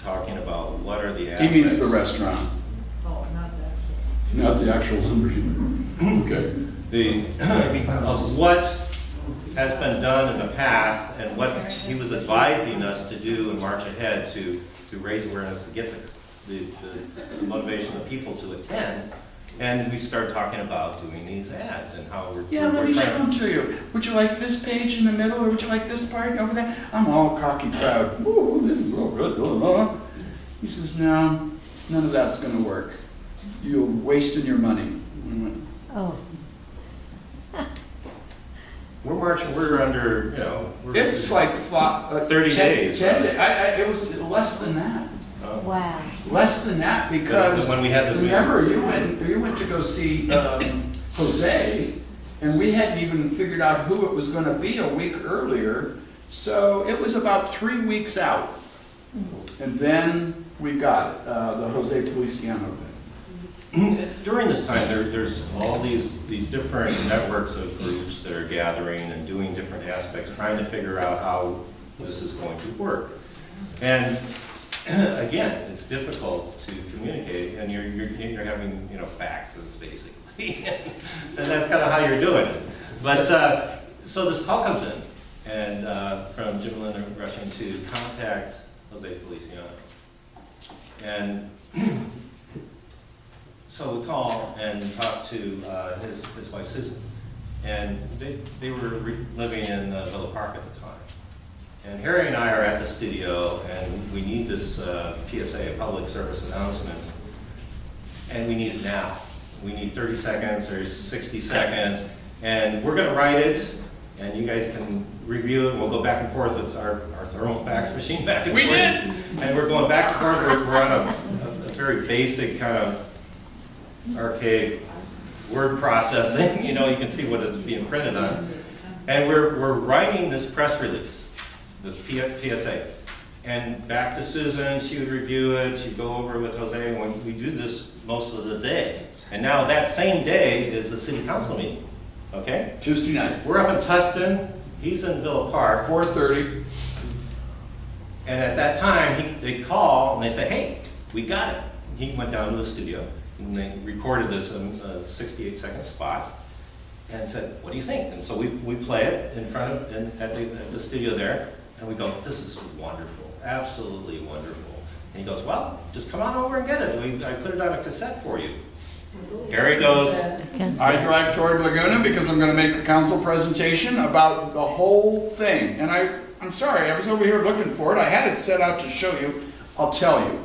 talking about what are the He aspects. means the restaurant, Oh, not that. not the actual lumber yard. Okay. Of what has been done in the past and what he was advising us to do and march ahead to raise awareness, to get the motivation of people to attend. And we started talking about doing these ads and how we're. Yeah, let we're me show trying them to you. Would you like this page in the middle, or would you like this part over there? I'm all cocky proud. Ooh, this is real good. He says, no, none of that's gonna work. You're wasting your money. We went, Oh, We're marching, we're under, it's like 30 days, 10 right? it was less than that. wow. Less than that, because When we had this meeting. remember, you went to go see Jose, and we hadn't even figured out who it was gonna be a week earlier, so it was about 3 weeks out. And then we got it, the Jose Feliciano thing. During this time, there's all these different networks of groups that are gathering and doing different aspects, trying to figure out how this is going to work. And again, it's difficult to communicate, and you're having, faxes basically, and that's kind of how you're doing it. But so this call comes in, and from Jim Linder rushing to contact Jose Feliciano, and so we call and talk to his wife Susan, and they were living in Villa Park at the time. And Harry and I are at the studio, and we need this PSA, a public service announcement, and we need it now. We need 30 seconds or 60 seconds, and we're gonna write it, and you guys can review it. We'll go back and forth with our thermal fax machine back and forth. We did! And we're going back and forth. We're on a very basic kind of archaic word processing. You can see what it's being printed on. And we're writing this press release, this PSA. And back to Susan, she would review it, she'd go over it with Jose, and we do this most of the day. And now that same day is the city council meeting, okay? Tuesday night, We're up in Tustin, he's in Villa Park, 4:30. and at that time, they call and they say, hey, we got it. He went down to the studio, and they recorded this in a 68-second spot, and said, what do you think? And so we play it in front of, at the studio there, and we go, this is wonderful, absolutely wonderful. And he goes, well, just come on over and get it. I put it on a cassette for you. Gary goes, I drive toward Laguna because I'm gonna make a council presentation about the whole thing. And I'm sorry, I was over here looking for it. I had it set out to show you. I'll tell you.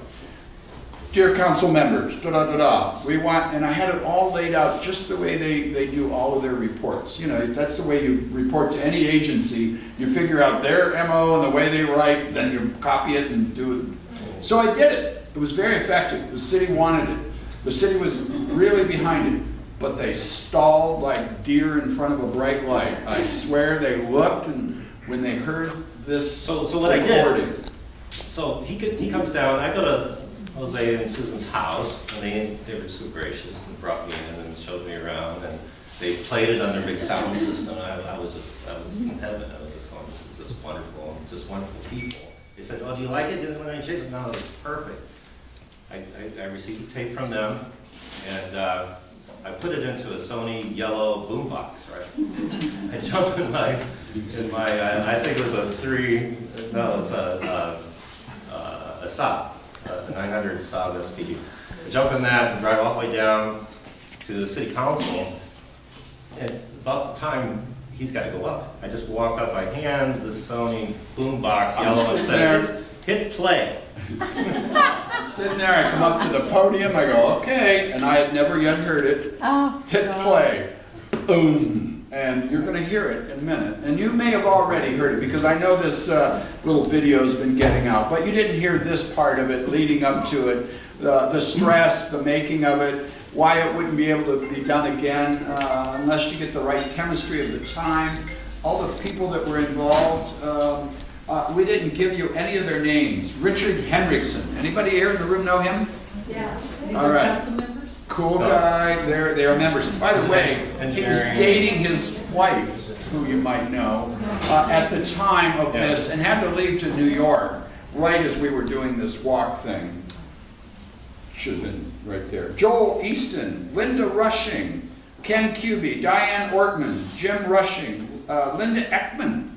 Dear council members, da-da-da-da, we want, and I had it all laid out just the way they do all of their reports. That's the way you report to any agency. You figure out their MO and the way they write, then you copy it and do it. So I did it. It was very effective. The city wanted it. The city was really behind it, but they stalled like deer in front of a bright light. I swear they looked, and when they heard this So what I did, so he comes down, I go to Jose and Susan's house, and they were so gracious and brought me in and showed me around, and they played it on their big sound system. I was in heaven. I was just going, this is just wonderful, just wonderful people. They said, oh, do you like it? Do you want any changes? No, it's perfect. I received the tape from them, and I put it into a Sony yellow boombox, right? I jumped in my I think it was a Saab, a 900 Saab SPD. I jump in that and drive all the way down to the city council. It's about the time he's got to go up. I just walk up, I hand the Sony boombox yellow and said, hit play. Sitting there, I come up to the podium, I go, okay, and I had never yet heard it. Oh, Hit play. Boom. And you're going to hear it in a minute. And you may have already heard it because I know this little video's been getting out, but you didn't hear this part of it leading up to it, the stress, the making of it, why it wouldn't be able to be done again unless you get the right chemistry of the time, all the people that were involved. We didn't give you any of their names. Richard Henriksen. Anybody here in the room know him? Yeah. These All are right. council members? Cool guy. They are members. By the way, he was dating his wife, who you might know, at the time of this, and had to leave to New York right as we were doing this walk thing. Should have been right there. Joel Easton, Linda Rushing, Ken Cuby, Diane Ortman, Jim Rushing, Linda Ekman.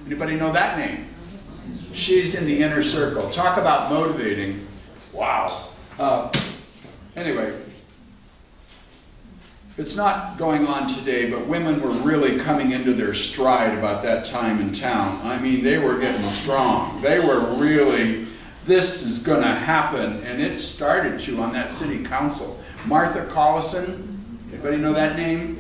Anybody know that name? She's in the inner circle. Talk about motivating. Wow. Anyway, it's not going on today, but women were really coming into their stride about that time in town. I mean, they were getting strong. They were really, this is going to happen, and it started to on that city council. Martha Collison, anybody know that name?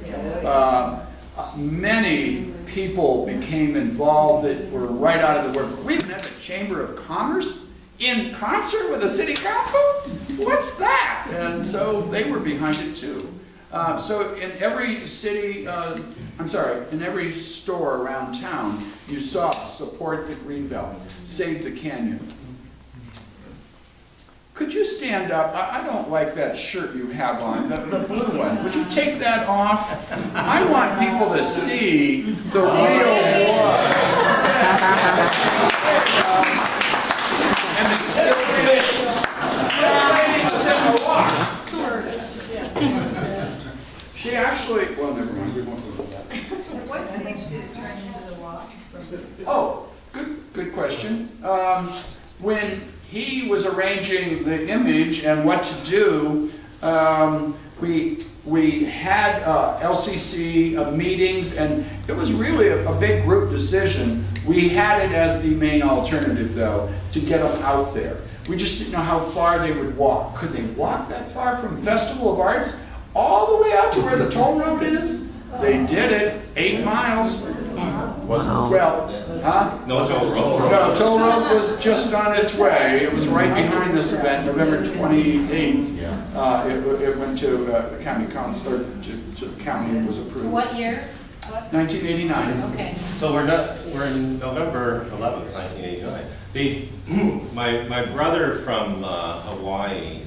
Many people became involved that were right out of the work. We even have a Chamber of Commerce in concert with the city council? What's that? And so they were behind it too. So in every city, in every store around town, you saw support the Greenbelt, save the canyon. Could you stand up? I don't like that shirt you have on, the blue one. Would you take that off? I want people to see the real blood. And it still fits. She actually, well, never mind, we won't go into that. At what stage did it turn into the walk? Oh, good question. When he was arranging the image and what to do, we had LCC meetings, and it was really a big group decision. We had it as the main alternative, though, to get them out there. We just didn't know how far they would walk. Could they walk that far from Festival of Arts all the way out to where the toll road is? They did it, 8 miles. Well, huh? No toll road. No, toll road was just on its way. It was right behind this event, November 28th. It went to the county council, or to the county, and was approved. What year? 1989. Okay. So we're in November 11th, 1989. My brother from Hawaii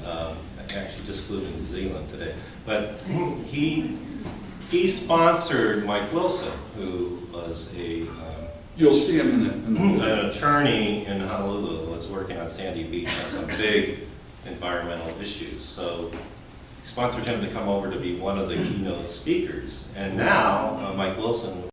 actually just flew to New Zealand today, but he sponsored Mike Wilson, who was You'll see him in an attorney in Honolulu, was working on Sandy Beach on some big environmental issues. So he sponsored him to come over to be one of the keynote speakers. And now Mike Wilson